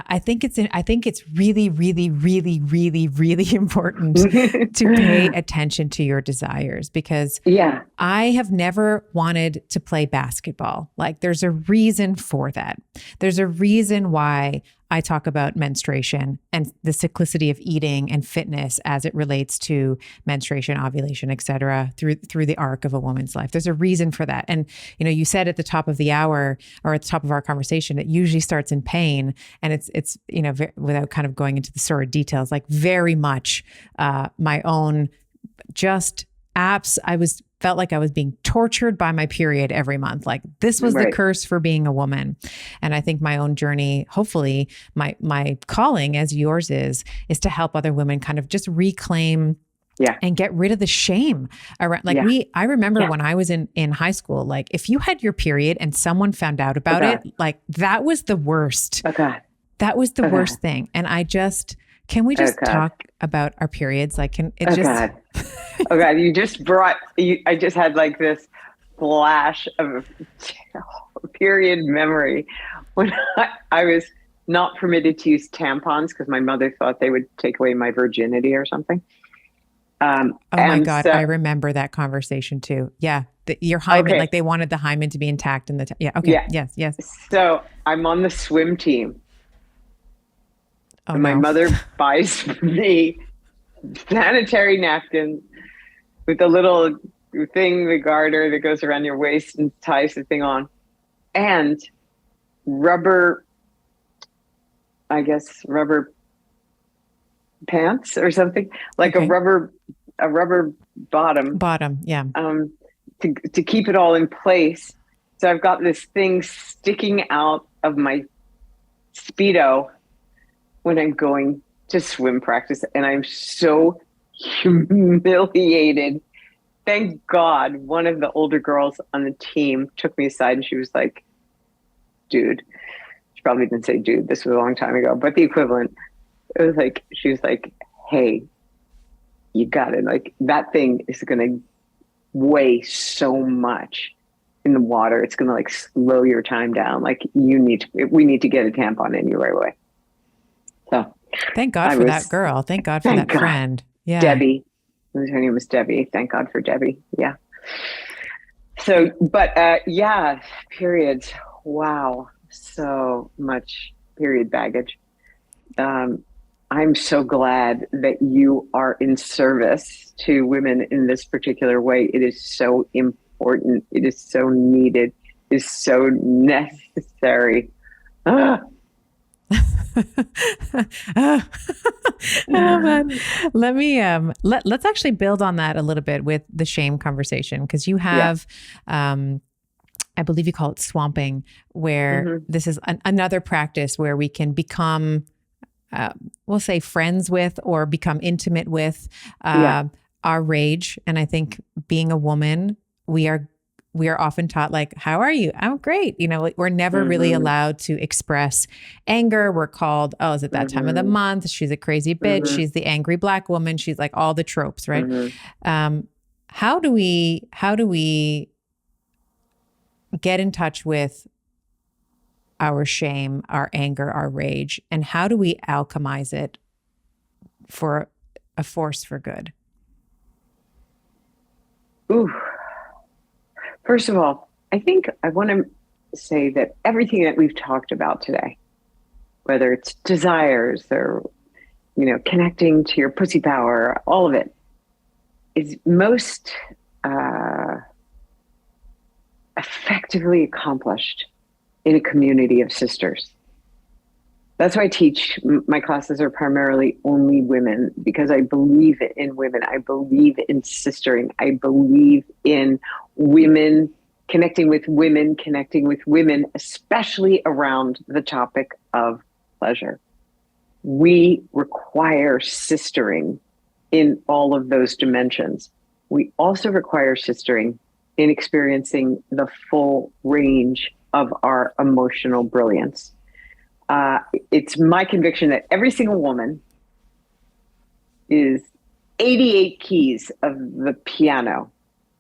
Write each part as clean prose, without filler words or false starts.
I think it's really, really, really, really, really important to pay attention to your desires, because Yeah. I have never wanted to play basketball. Like, there's a reason for that. There's a reason why I talk about menstruation and the cyclicity of eating and fitness as it relates to menstruation, ovulation, et cetera, through the arc of a woman's life. There's a reason for that. And, you said at the top of the hour, or at the top of our conversation, it usually starts in pain. And it's without kind of going into the sordid details, like very much my own just apps. Felt like I was being tortured by my period every month. Like, this was the curse for being a woman. And I think my own journey, hopefully my calling, as yours is to help other women kind of just reclaim and get rid of the shame around. Like, I remember when I was in high school, like, if you had your period and someone found out about it, like, that was the worst. That was the worst thing. And can we just talk about our periods? Like, God. Oh God, I just had like this flash of period memory when I was not permitted to use tampons because my mother thought they would take away my virginity or something. Oh my God, so, I remember that conversation too. Yeah. Your hymen, like they wanted the hymen to be intact in the, yes. So I'm on the swim team. And my mother buys me sanitary napkins with a little thing, the garter that goes around your waist and ties the thing on, and rubber pants or something, like a rubber bottom. Yeah. To keep it all in place. So I've got this thing sticking out of my Speedo when I'm going to swim practice, and I'm so humiliated. Thank God one of the older girls on the team took me aside and she was like, dude, she probably didn't say dude, this was a long time ago, but the equivalent. It was like, she was like, hey, you got it. Like, that thing is going to weigh so much in the water. It's going to like slow your time down. Like, we need to get a tampon in you right away. So thank God for that girl. Thank God for that friend. Yeah. Debbie. Her name was Debbie. Thank God for Debbie. Yeah. So, but periods. Wow. So much period baggage. I'm so glad that you are in service to women in this particular way. It is so important. It is so needed. It is so necessary. Oh man. Let's actually build on that a little bit with the shame conversation, because you have I believe you call it swamping, where this is another practice where we can become we'll say friends with, or become intimate with our rage. And I think being a woman, we are often taught, like, how are you? I'm great. We're never really allowed to express anger. We're called, oh, is it that time of the month? She's a crazy bitch. She's the angry Black woman. She's like all the tropes, right? How do we get in touch with our shame, our anger, our rage, and how do we alchemize it for a force for good? Ooh. First of all, I think I want to say that everything that we've talked about today, whether it's desires or, connecting to your pussy power, all of it is most effectively accomplished in a community of sisters. That's why I teach. My classes are primarily only women, because I believe in women. I believe in sistering. I believe in women connecting with women, especially around the topic of pleasure. We require sistering in all of those dimensions. We also require sistering in experiencing the full range of our emotional brilliance. It's my conviction that every single woman is 88 keys of the piano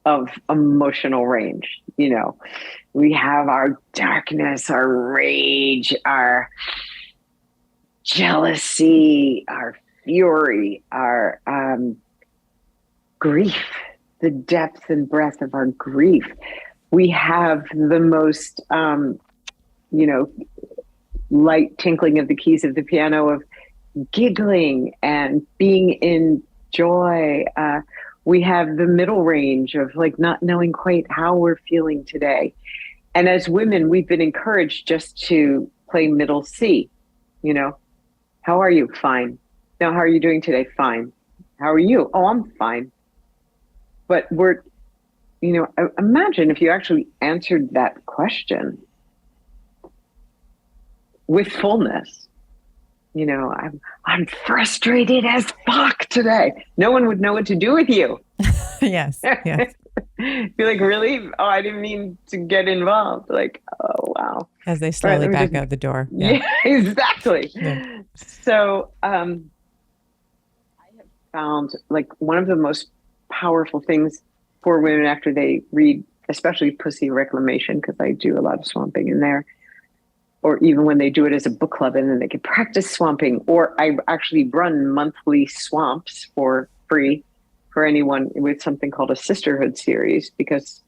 of emotional range. We have our darkness, our rage, our jealousy, our fury, our grief, the depth and breadth of our grief. We have the most, light tinkling of the keys of the piano of giggling and being in joy. We have the middle range of like not knowing quite how we're feeling today. And as women, we've been encouraged just to play middle C. How are you? Fine. Now, how are you doing today? Fine. How are you? Oh, I'm fine. But imagine if you actually answered that question with fullness. I'm frustrated as fuck today. No one would know what to do with you. Yes. Be like, really? Oh, I didn't mean to get involved. Like, oh, wow. As they slowly back out the door. Yeah, exactly. Yeah. So I have found like one of the most powerful things for women after they read, especially Pussy Reclamation, because I do a lot of swamping in there, or even when they do it as a book club and then they can practice swamping, or I actually run monthly swamps for free for anyone with something called a sisterhood series, because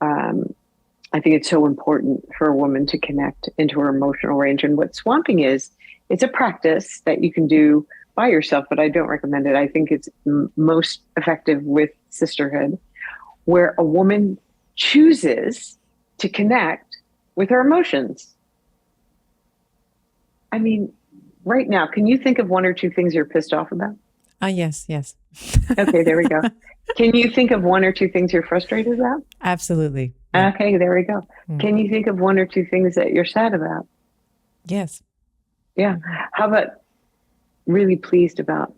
I think it's so important for a woman to connect into her emotional range. And what swamping is, it's a practice that you can do by yourself, but I don't recommend it. I think it's most effective with sisterhood, where a woman chooses to connect with her emotions. I mean, right now, can you think of one or two things you're pissed off about? Yes. Okay, there we go. Can you think of one or two things you're frustrated about? Absolutely. Yeah. Okay, there we go. Can you think of one or two things that you're sad about? Yes. Yeah. How about really pleased about?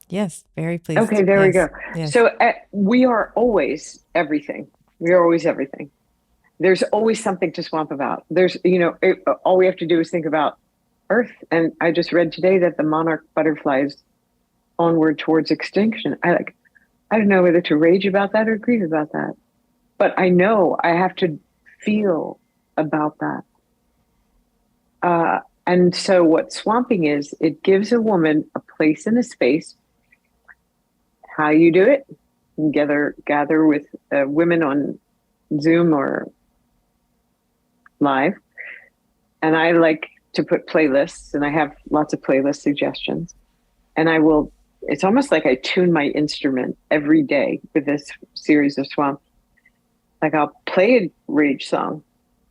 Yes, very pleased. Okay, there we go. Yes. So we are always everything. We are always everything. There's always something to swamp about. There's, all we have to do is think about Earth. And I just read today that the monarch butterfly is onward towards extinction. I don't know whether to rage about that or grieve about that, but I know I have to feel about that. And so what swamping is, it gives a woman a place and a space. How you do it, you gather with women on Zoom or live. And I like to put playlists, and I have lots of playlist suggestions. And it's almost like I tune my instrument every day with this series of swamps. Like I'll play a rage song,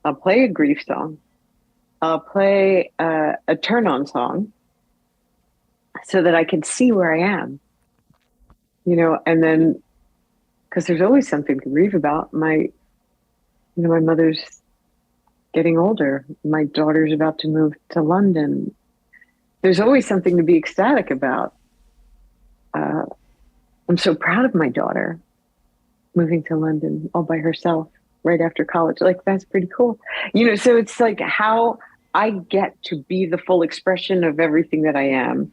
I'll play a grief song, I'll play a turn on song so that I can see where I am, and then, because there's always something to grieve about. My mother's getting older. My daughter's about to move to London. There's always something to be ecstatic about. I'm so proud of my daughter moving to London all by herself right after college. Like, that's pretty cool. So it's like how I get to be the full expression of everything that I am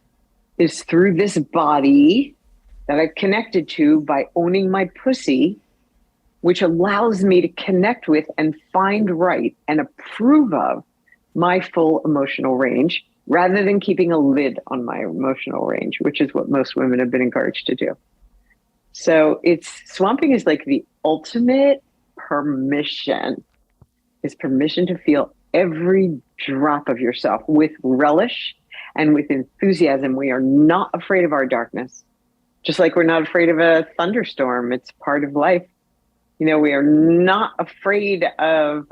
is through this body that I've connected to by owning my pussy, which allows me to connect with and find right and approve of my full emotional range, rather than keeping a lid on my emotional range, which is what most women have been encouraged to do. So swamping is like the ultimate permission. It's permission to feel every drop of yourself with relish and with enthusiasm. We are not afraid of our darkness, just like we're not afraid of a thunderstorm. It's part of life. We are not afraid of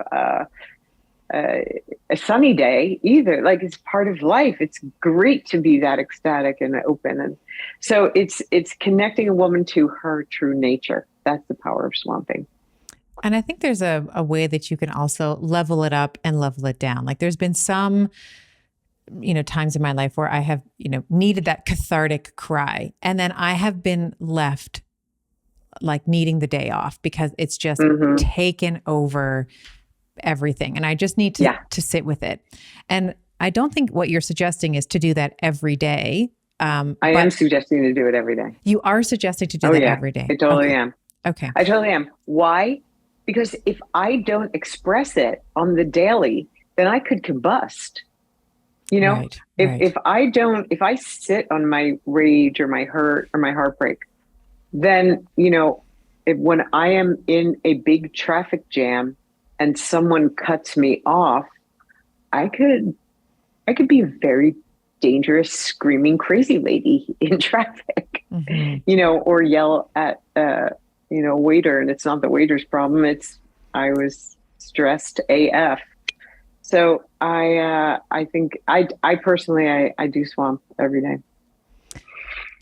a sunny day either. Like, it's part of life. It's great to be that ecstatic and open. And so it's connecting a woman to her true nature. That's the power of swamping. And I think there's a way that you can also level it up and level it down. Like, there's been some, times in my life where I have, needed that cathartic cry. And then I have been left like needing the day off because it's just taken over everything. And I just need to sit with it. And I don't think what you're suggesting is to do that every day. I am suggesting to do it every day. You are suggesting to do that every day. I totally am. Okay. I totally am. Why? Because if I don't express it on the daily, then I could combust. You know, Right. Right. if I sit on my rage or my hurt or my heartbreak, then, when I am in a big traffic jam and someone cuts me off, I could be a very dangerous, screaming, crazy lady in traffic, Mm-hmm. or yell at, waiter, and it's not the waiter's problem. I was stressed AF. So I think I personally, I do swamp every day.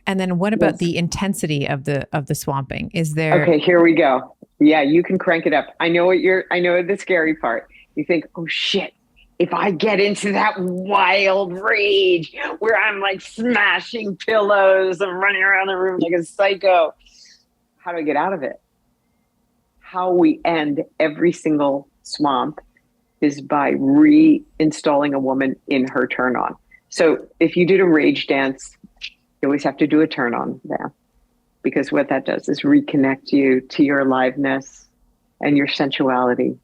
And then what about Yes. the intensity of the swamping? Is there? Okay, here we go. Yeah, you can crank it up. I know the scary part. You think, oh shit, if I get into that wild rage where I'm like smashing pillows and running around the room like a psycho, how do I get out of it? How we end every single swamp is by reinstalling a woman in her turn on. So if you did a rage dance, you always have to do a turn on there, because what that does is reconnect you to your aliveness and your sensuality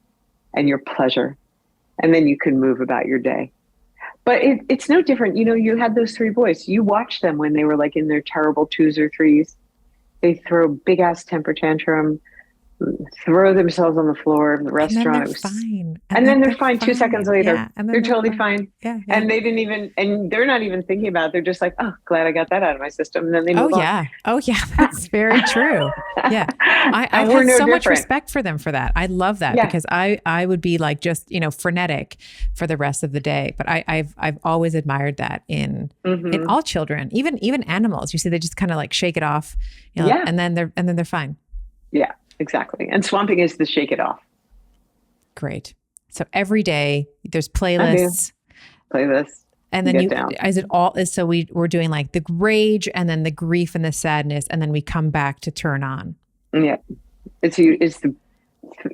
and your pleasure. And then you can move about your day. But it's no different. You had those three boys. You watched them when they were like in their terrible 2s or 3s. They throw big ass temper tantrum, throw themselves on the floor of the restaurant. And then they're fine. And then they're fine 2 seconds later. Yeah, and then they're totally fine. Yeah, yeah. And they didn't even, and they're not even thinking about it. They're just like, oh, glad I got that out of my system. And then they move on. Oh yeah. That's very true. Yeah. I've had so much respect for them for that. I love that because I would be like just, frenetic for the rest of the day. But I've always admired that in all children, even animals. You see, they just kind of like shake it off, and then they're fine. Yeah. Exactly. And swamping is the shake it off. Great. So every day there's playlists. And then so we're doing like the rage and then the grief and the sadness, and then we come back to turn on. Yeah. It's the,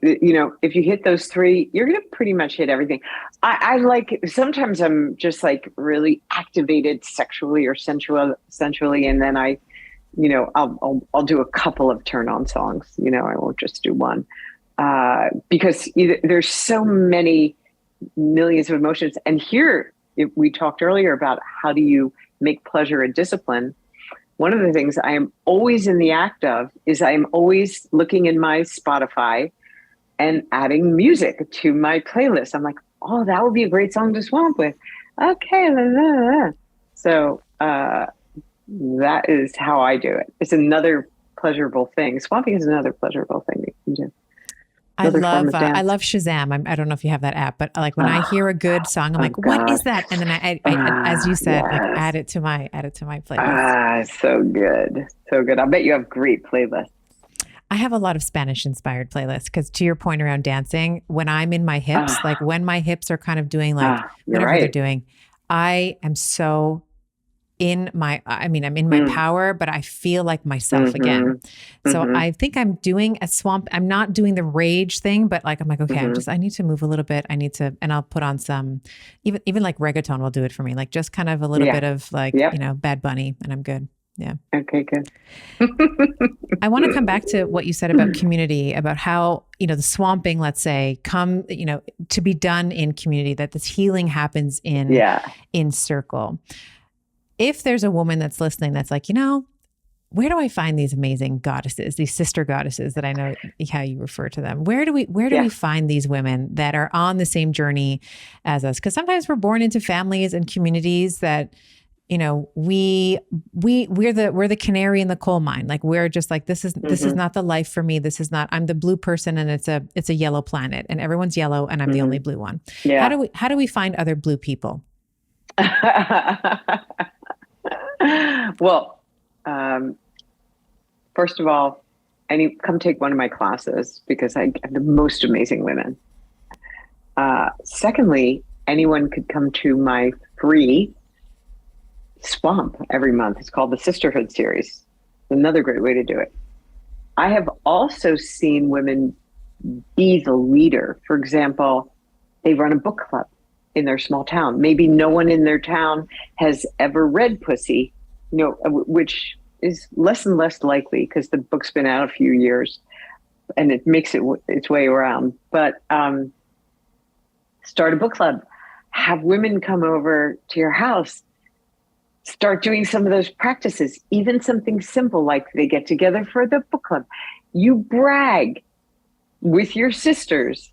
if you hit those three, you're going to pretty much hit everything. I like, sometimes I'm just like really activated sexually or sensually. And then I'll do a couple of turn on songs. I won't just do one, because there's so many millions of emotions. And here we talked earlier about how do you make pleasure a discipline. One of the things I am always in the act of is I am always looking in my Spotify and adding music to my playlist. I'm like, oh, that would be a great song to swamp with. Okay. Blah, blah, blah. So, that is how I do it. It's another pleasurable thing. Swamping is another pleasurable thing you can do. I love Shazam. I don't know if you have that app, but like when I hear a good song, I'm like, what is that? And then I as you said, like add it to my playlist. So good. So good. I bet you have great playlists. I have a lot of Spanish inspired playlists because, to your point around dancing, when I'm in my hips, like when my hips are kind of doing like whatever they're doing, I am so I'm in my power, but I feel like myself again. So I think I'm doing a swamp. I'm not doing the rage thing, but like, I'm like, okay, I need to move a little bit. And I'll put on some, even like reggaeton will do it for me. Like just kind of a little bit of like, Bad Bunny, and I'm good. Yeah. Okay, good. I want to come back to what you said about community, about how, the swamping, let's say, to be done in community, that this healing happens in circle. If there's a woman that's listening that's like, where do I find these amazing goddesses, these sister goddesses that I know how you refer to them? Where do we find these women that are on the same journey as us? Because sometimes we're born into families and communities that, we're the canary in the coal mine. Like we're just like, this is not the life for me. This is not, I'm the blue person and it's a yellow planet and everyone's yellow and I'm the only blue one. Yeah. How do we find other blue people? Well, first of all, come take one of my classes because I have the most amazing women. Secondly, anyone could come to my free swamp every month. It's called the Sisterhood Series. Another great way to do it. I have also seen women be the leader. For example, they run a book club in their small town. Maybe no one in their town has ever read Pussy, which is less and less likely because the book's been out a few years and it makes its way around. But start a book club, have women come over to your house, start doing some of those practices, even something simple like they get together for the book club. You brag with your sisters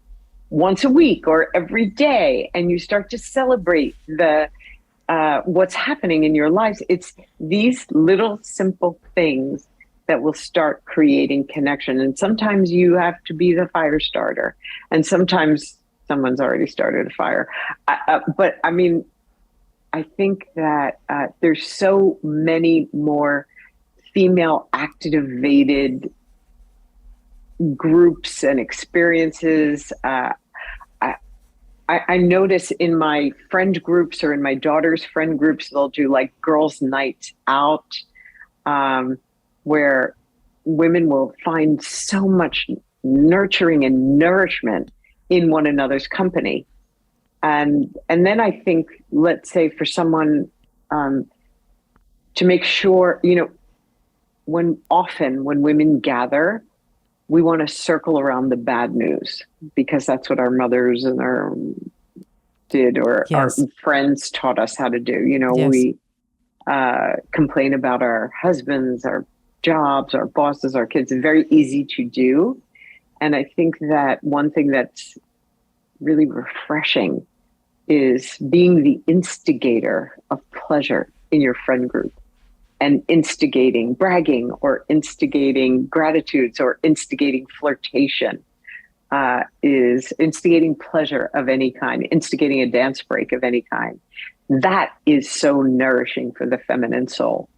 once a week or every day, and you start to celebrate the what's happening in your lives. It's these little simple things that will start creating connection. And sometimes you have to be the fire starter, and sometimes someone's already started a fire. But I mean, I think that there's so many more female activated groups and experiences. I notice in my friend groups or in my daughter's friend groups, they'll do like girls' nights out, where women will find so much nurturing and nourishment in one another's company. And then I think, let's say for someone to make sure, you know, when women gather, we want to circle around the bad news, because that's what our mothers and our did, or Yes. our friends taught us how to do. You know, Yes. we complain about our husbands, our jobs, our bosses, our kids. It's very easy to do. And I think that one thing that's really refreshing is being the instigator of pleasure in your friend group, and instigating bragging, or instigating gratitudes, or instigating flirtation, is instigating pleasure of any kind, instigating a dance break of any kind. That is so nourishing for the feminine soul.